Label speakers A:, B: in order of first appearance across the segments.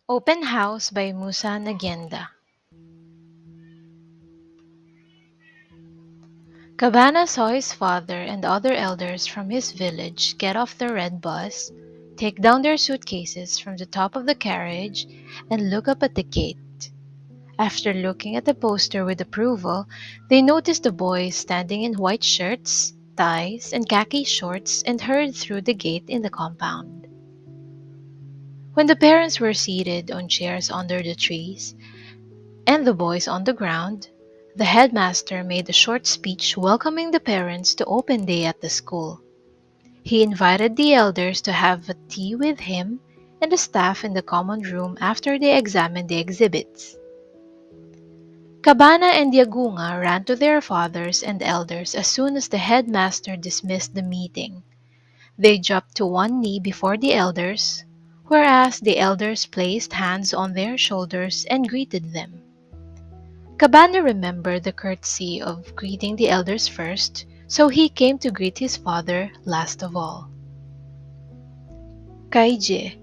A: Open House by Musa Nagenda. Cabana saw his father and other elders from his village get off the red bus, take down their suitcases from the top of the carriage, and look up at the gate. After looking at the poster with approval, they noticed the boys standing in white shirts, ties, and khaki shorts and hurried through the gate in the compound. When the parents were seated on chairs under the trees, and the boys on the ground, the headmaster made a short speech welcoming the parents to open day at the school. He invited the elders to have a tea with him and the staff in the common room after they examined the exhibits. Cabana and Yagunga ran to their fathers and elders as soon as the headmaster dismissed the meeting. They dropped to one knee before the elders, whereas the elders placed hands on their shoulders and greeted them. Cabana remembered the courtesy of greeting the elders first, so he came to greet his father last of all. Kaije,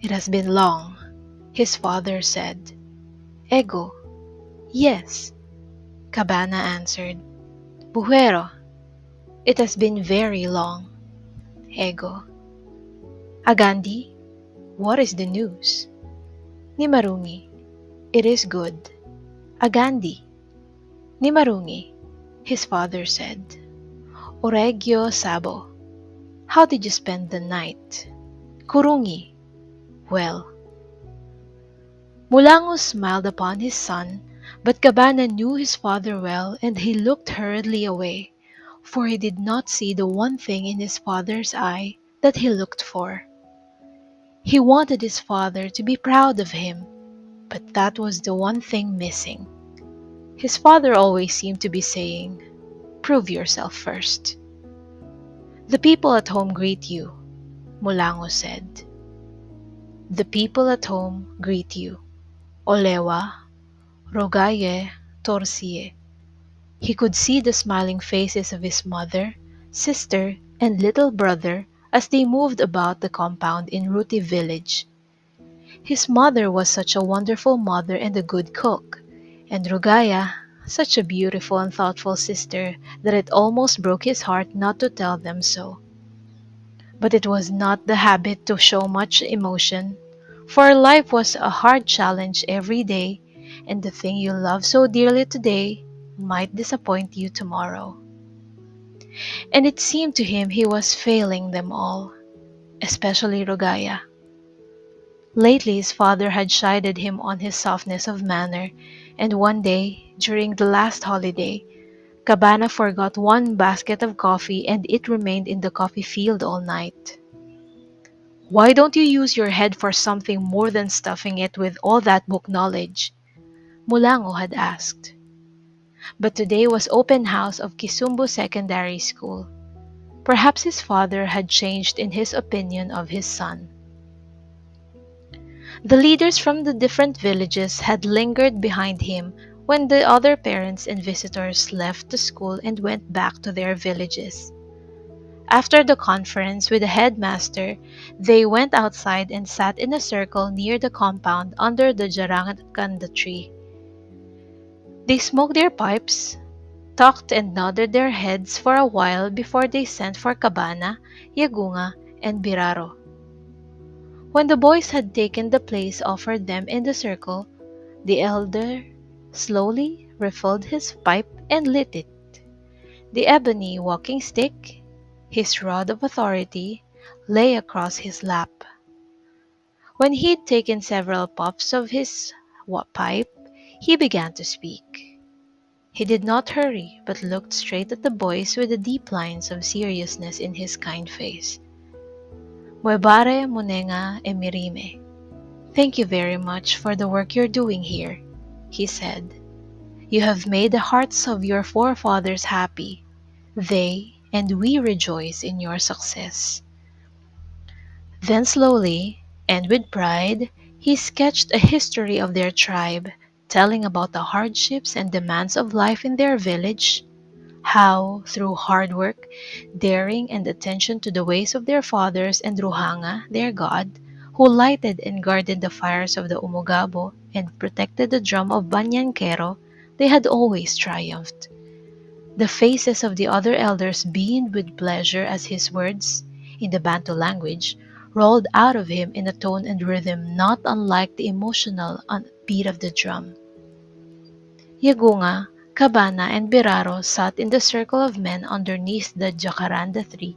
A: it has been long, his father said. Ego, yes, Cabana answered. Buhero, it has been very long. Ego. Agandi, what is the news? Nimarungi, it is good. Agandi. Nimarungi, his father said. Oregyo Sabo, how did you spend the night? Kurungi, well. Mulango smiled upon his son, but Cabana knew his father well and he looked hurriedly away, for he did not see the one thing in his father's eye that he looked for. He wanted his father to be proud of him, but that was the one thing missing. His father always seemed to be saying, "Prove yourself first." "The people at home greet you," Mulango said. "The people at home greet you. Olewa, Rogaye, Torsie." He could see the smiling faces of his mother, sister, and little brother as they moved about the compound in Ruti village. His mother was such a wonderful mother and a good cook, and Rugaya such a beautiful and thoughtful sister that it almost broke his heart not to tell them so. But it was not the habit to show much emotion, for life was a hard challenge every day, and the thing you love so dearly today might disappoint you tomorrow. And it seemed to him he was failing them all, especially Rogaya. Lately his father had chided him on his softness of manner, and one day, during the last holiday, Cabana forgot one basket of coffee and it remained in the coffee field all night. "Why don't you use your head for something more than stuffing it with all that book knowledge?" Mulango had asked. But today was open house of Kisumbu Secondary School. Perhaps his father had changed in his opinion of his son. The leaders from the different villages had lingered behind him when the other parents and visitors left the school and went back to their villages. After the conference with the headmaster, they went outside and sat in a circle near the compound under the jaranganda tree. They smoked their pipes, talked and nodded their heads for a while before they sent for Cabana, Yagunga, and Biraro. When the boys had taken the place offered them in the circle, the elder slowly refilled his pipe and lit it. The ebony walking stick, his rod of authority, lay across his lap. When he'd taken several puffs of his pipe, he began to speak. He did not hurry, but looked straight at the boys with the deep lines of seriousness in his kind face. Muebare Munenga Emirime. Thank you very much for the work you're doing here, he said. You have made the hearts of your forefathers happy. They and we rejoice in your success. Then slowly, and with pride, he sketched a history of their tribe, telling about the hardships and demands of life in their village, how, through hard work, daring, and attention to the ways of their fathers and Ruhanga, their god, who lighted and guarded the fires of the Umugabo and protected the drum of Banyankero, they had always triumphed. The faces of the other elders beamed with pleasure as his words, in the Bantu language, rolled out of him in a tone and rhythm not unlike the emotional beat of the drum. Yagunga, Cabana, and Biraro sat in the circle of men underneath the jacaranda tree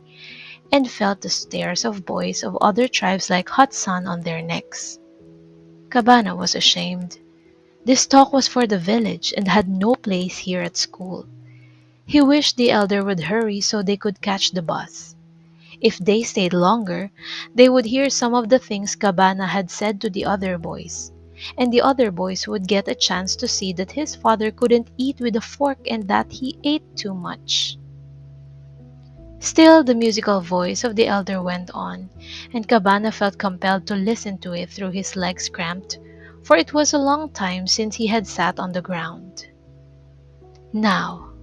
A: and felt the stares of boys of other tribes like hot sun on their necks. Cabana was ashamed. This talk was for the village and had no place here at school. He wished the elder would hurry so they could catch the bus. If they stayed longer, they would hear some of the things Cabana had said to the other boys, and the other boys would get a chance to see that his father couldn't eat with a fork and that he ate too much. Still, the musical voice of the elder went on, and Cabana felt compelled to listen to it through his legs cramped, for it was a long time since he had sat on the ground. Now,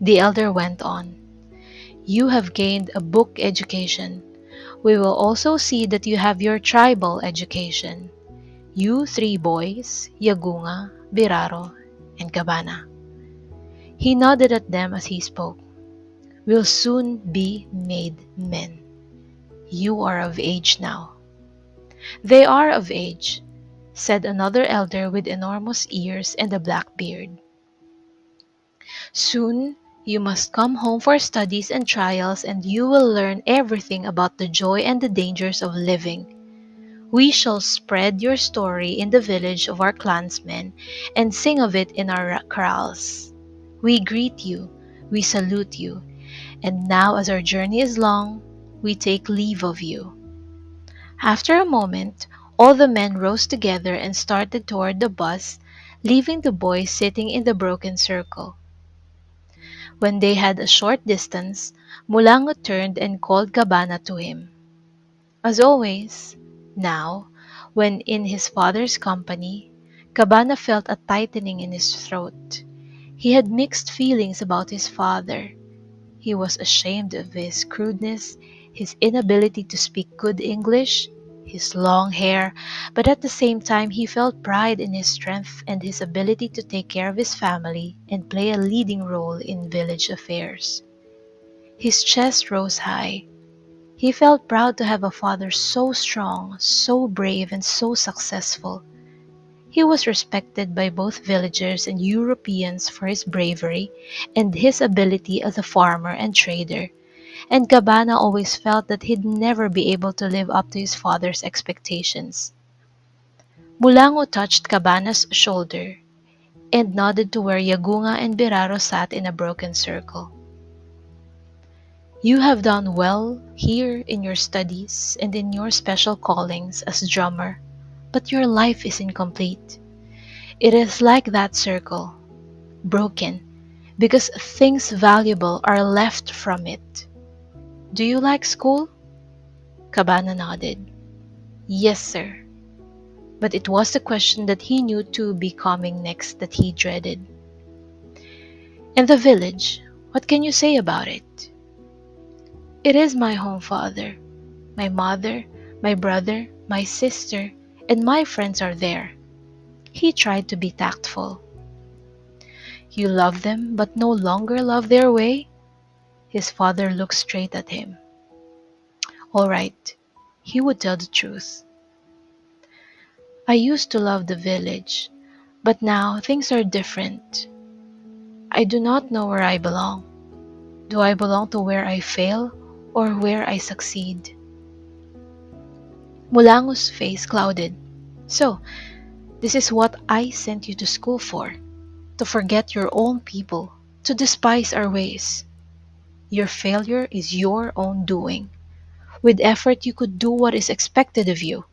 A: the elder went on, you have gained a book education. We will also see that you have your tribal education. You three boys, Yagunga, Biraro, and Cabana. He nodded at them as he spoke. Will soon be made men. You are of age now. They are of age, said another elder with enormous ears and a black beard. Soon you must come home for studies and trials, and you will learn everything about the joy and the dangers of living. We shall spread your story in the village of our clansmen and sing of it in our kraals. We greet you, we salute you, and now as our journey is long, we take leave of you. After a moment, all the men rose together and started toward the bus, leaving the boys sitting in the broken circle. When they had a short distance, Mulango turned and called Cabana to him. As always, now, when in his father's company, Cabana felt a tightening in his throat. He had mixed feelings about his father. He was ashamed of his crudeness, his inability to speak good English, his long hair, but at the same time he felt pride in his strength and his ability to take care of his family and play a leading role in village affairs. His chest rose high. He felt proud to have a father so strong, so brave, and so successful. He was respected by both villagers and Europeans for his bravery and his ability as a farmer and trader, and Cabana always felt that he'd never be able to live up to his father's expectations. Bulango touched Cabana's shoulder and nodded to where Yagunga and Biraro sat in a broken circle. You have done well here in your studies and in your special callings as drummer, but your life is incomplete. It is like that circle, broken, because things valuable are left from it. Do you like school? Cabana nodded. Yes, sir. But it was the question that he knew to be coming next that he dreaded. And the village, what can you say about it? It is my home, father. My mother, my brother, my sister, and my friends are there. He tried to be tactful. You love them, but no longer love their way? His father looked straight at him. All right, he would tell the truth. I used to love the village, but now things are different. I do not know where I belong. Do I belong to where I fail or where I succeed? Mulango's face clouded. So, this is what I sent you to school for, to forget your own people, to despise our ways. Your failure is your own doing. With effort, you could do what is expected of you.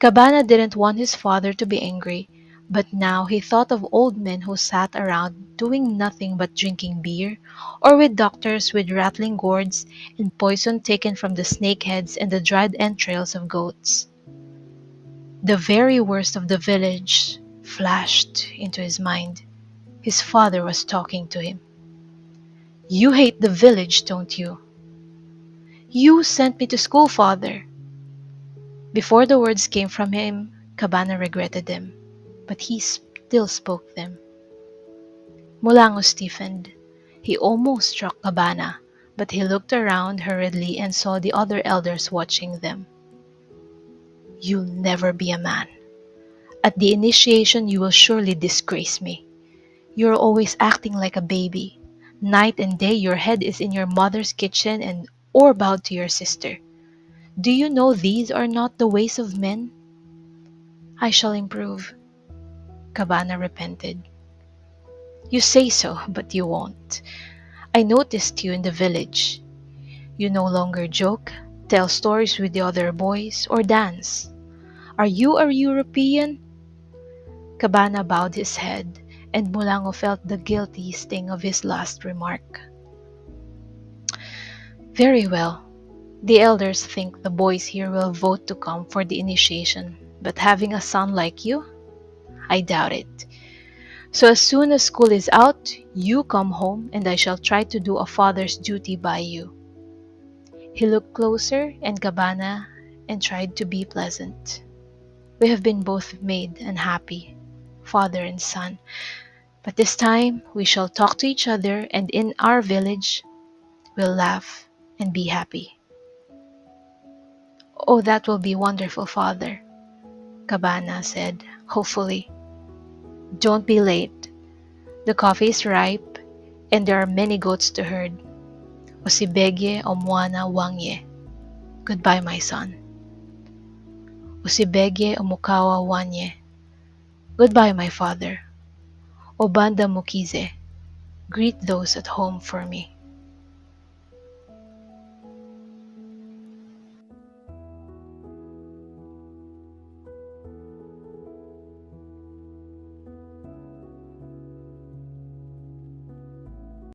A: Cabana didn't want his father to be angry, but now he thought of old men who sat around doing nothing but drinking beer, or with doctors with rattling gourds and poison taken from the snakeheads and the dried entrails of goats. The very worst of the village flashed into his mind. His father was talking to him. You hate the village, don't you? You sent me to school, father. Before the words came from him, Cabana regretted them, but he still spoke them. Mulango stiffened. He almost struck Cabana, but he looked around hurriedly and saw the other elders watching them. "You'll never be a man. At the initiation you will surely disgrace me. You're always acting like a baby. Night and day your head is in your mother's kitchen and or bowed to your sister. Do you know these are not the ways of men?" "I shall improve," Cabana repented. "You say so, but you won't. I noticed you in the village. You no longer joke, tell stories with the other boys, or dance. Are you a European?" Cabana bowed his head, and Mulango felt the guilty sting of his last remark. "Very well. The elders think the boys here will vote to come for the initiation, but having a son like you, I doubt it. So as soon as school is out, you come home and I shall try to do a father's duty by you." He looked closer and Cabana and tried to be pleasant. "We have been both made unhappy, father and son, but this time we shall talk to each other and in our village we'll laugh and be happy." "Oh, that will be wonderful, father," Cabana said hopefully. "Don't be late. The coffee is ripe and there are many goats to herd. Usibege omwana wangye. Goodbye, my son." "Usibege omukawa wanye." Goodbye, my father. "Obanda mukize." Greet those at home for me.